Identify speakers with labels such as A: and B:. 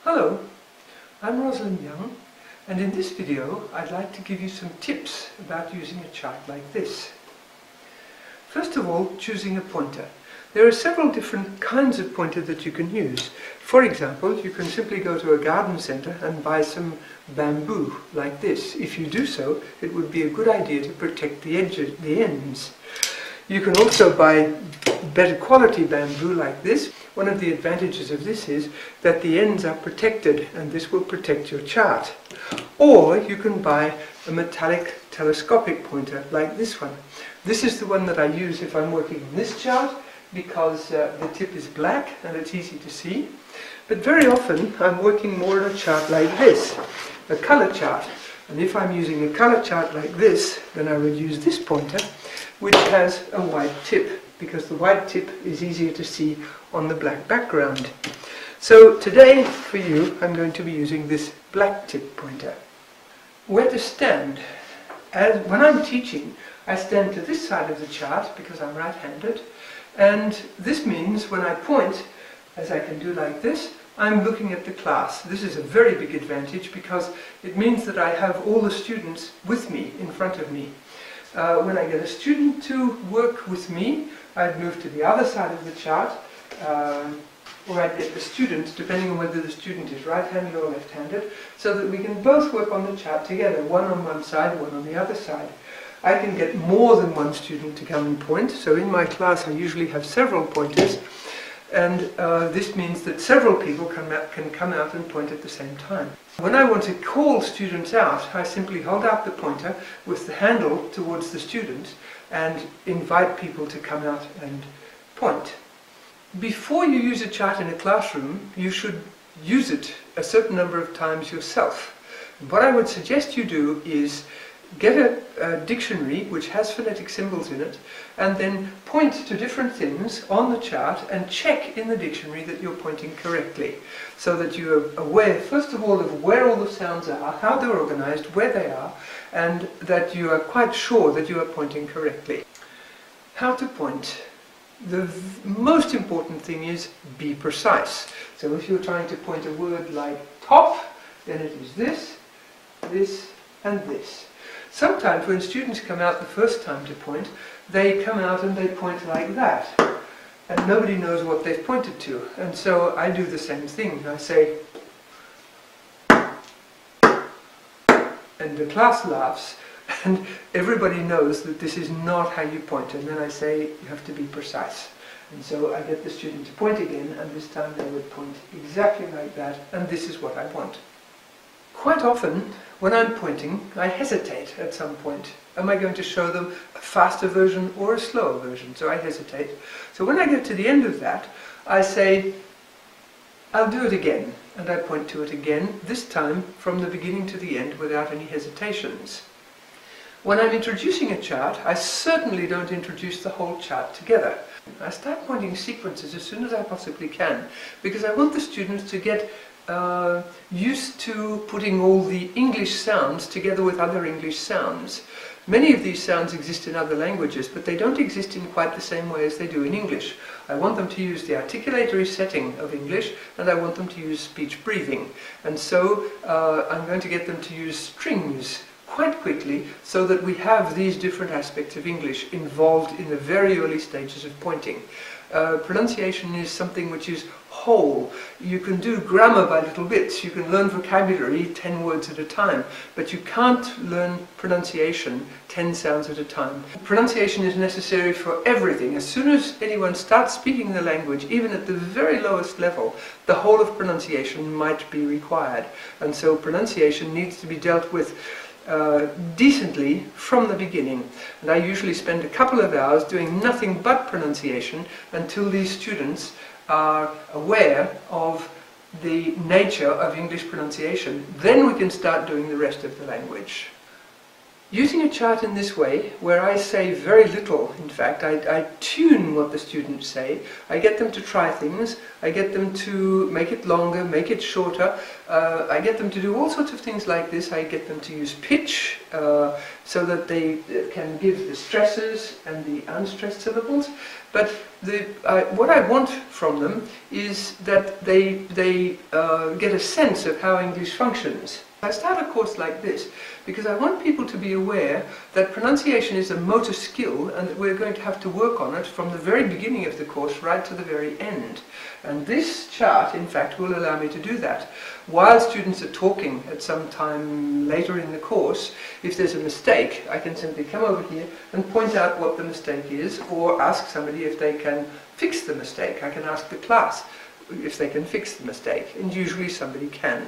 A: Hello, I'm Rosalind Young, and in this video I'd like to give you some tips about using a chart like this. First of all, choosing a pointer. There are several different kinds of pointer that you can use. For example, you can simply go to a garden center and buy some bamboo like this. If you do so, it would be a good idea to protect the edges, the ends. You can also buy better quality bamboo like this. One of the advantages of this is that the ends are protected, and this will protect your chart. Or you can buy a metallic telescopic pointer like this one. This is the one that I use if I'm working on this chart, because the tip is black and it's easy to see. But very often I'm working more on a chart like this, a color chart. And if I'm using a color chart like this, then I would use this pointer, which has a white tip, because the white tip is easier to see on the black background. So today, for you, I'm going to be using this black tip pointer. Where to stand? When I'm teaching, I stand to this side of the chart because I'm right-handed, and this means when I point, as I can do like this, I'm looking at the class. This is a very big advantage because it means that I have all the students with me, in front of me. When I get a student to work with me, I'd move to the other side of the chart, or I'd get the student, depending on whether the student is right-handed or left-handed, so that we can both work on the chart together, one on one side, one on the other side. I can get more than one student to come and point, so in my class I usually have several pointers, and this means that several people can come out and point at the same time. When I want to call students out, I simply hold out the pointer with the handle towards the student and invite people to come out and point. Before you use a chart in a classroom, you should use it a certain number of times yourself. What I would suggest you do is get a dictionary which has phonetic symbols in it, and then point to different things on the chart and check in the dictionary that you're pointing correctly, so that you are aware, first of all, of where all the sounds are, how they're organized, where they are, and that you are quite sure that you are pointing correctly. How to point. The most important thing is be precise. So if you're trying to point a word like top, then it is this, this, and this. Sometimes when students come out the first time to point, they come out and they point like that. And nobody knows what they've pointed to. And so I do the same thing. I say, and the class laughs, and everybody knows that this is not how you point. And then I say, you have to be precise. And so I get the student to point again, and this time they would point exactly like that, and this is what I want. Quite often, when I'm pointing, I hesitate at some point. Am I going to show them a faster version or a slower version? So I hesitate. So when I get to the end of that, I say, I'll do it again. And I point to it again, this time from the beginning to the end without any hesitations. When I'm introducing a chart, I certainly don't introduce the whole chart together. I start pointing sequences as soon as I possibly can, because I want the students to get used to putting all the English sounds together with other English sounds. Many of these sounds exist in other languages, but they don't exist in quite the same way as they do in English. I want them to use the articulatory setting of English, and I want them to use speech breathing. And so I'm going to get them to use strings quite quickly, so that we have these different aspects of English involved in the very early stages of pointing. Pronunciation is something which is whole. You can do grammar by little bits, you can learn vocabulary 10 words at a time, but you can't learn pronunciation 10 sounds at a time. Pronunciation is necessary for everything. As soon as anyone starts speaking the language, even at the very lowest level, the whole of pronunciation might be required. And so pronunciation needs to be dealt with decently from the beginning. And I usually spend a couple of hours doing nothing but pronunciation until these students are aware of the nature of English pronunciation. Then we can start doing the rest of the language. Using a chart in this way, where I say very little, in fact, I tune what the students say, I get them to try things, I get them to make it longer, make it shorter, I get them to do all sorts of things like this. I get them to use pitch, so that they can give the stresses and the unstressed syllables. But what I want from them is that they get a sense of how English functions. I start a course like this because I want people to be aware that pronunciation is a motor skill and that we're going to have to work on it from the very beginning of the course right to the very end. And this chart, in fact, will allow me to do that. While students are talking at some time later in the course, if there's a mistake, I can simply come over here and point out what the mistake is, or ask somebody if they can fix the mistake. I can ask the class if they can fix the mistake, and usually somebody can.